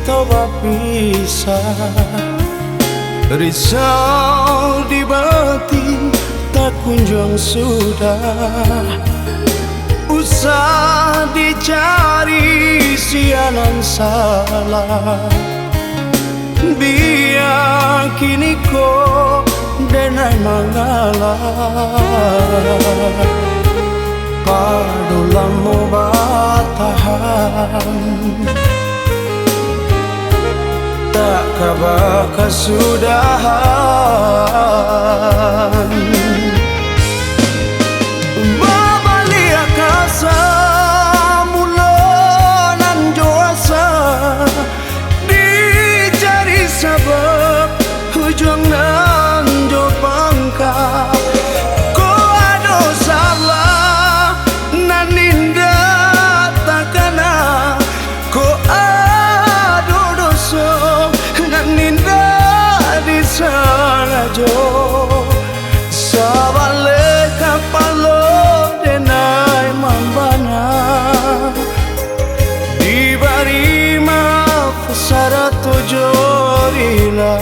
kita berpisah. Risau di batin tak kunjung sudah. Usah dicari sialan salah. Biar kini kau denai mengalah. Padulamu bertahan. Tak kabar kesudahan. Babalik akasa mula nan joasa. Dicari sebab hujung nan jo pangkal. Ko ada salah nan ninda takana. Ko ada dosa ninda di sana jo. Sabale kapalo denai mambana. Di bari maaf sarato jorila.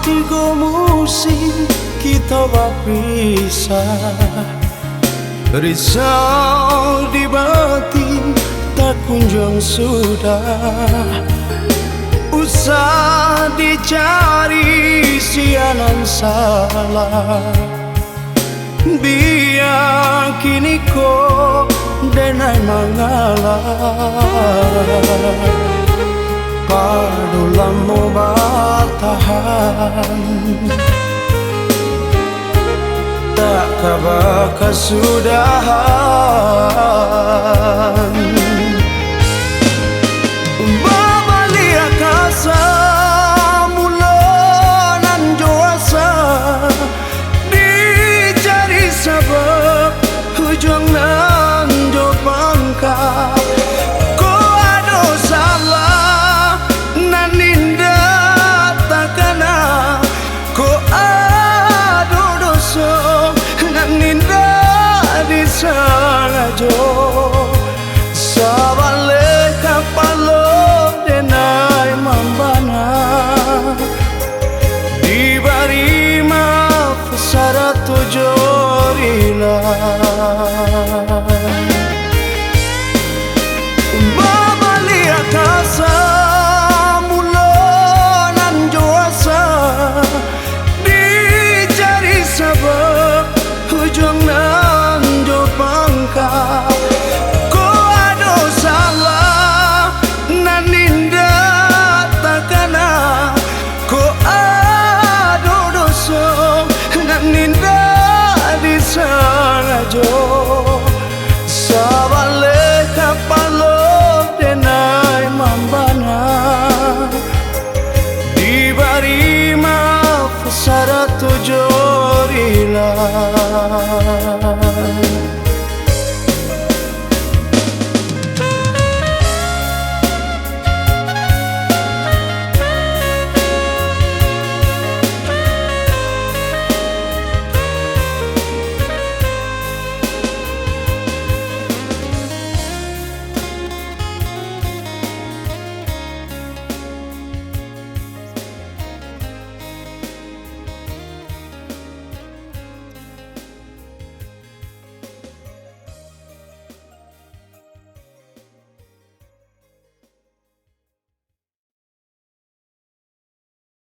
Tiga musim kita berpisah. Risau di batin tak kunjung sudah. Usah dicari sialan salah. Biar kini kau denai mengalah. Padulamu bertahan. Tak kabar kesudahan.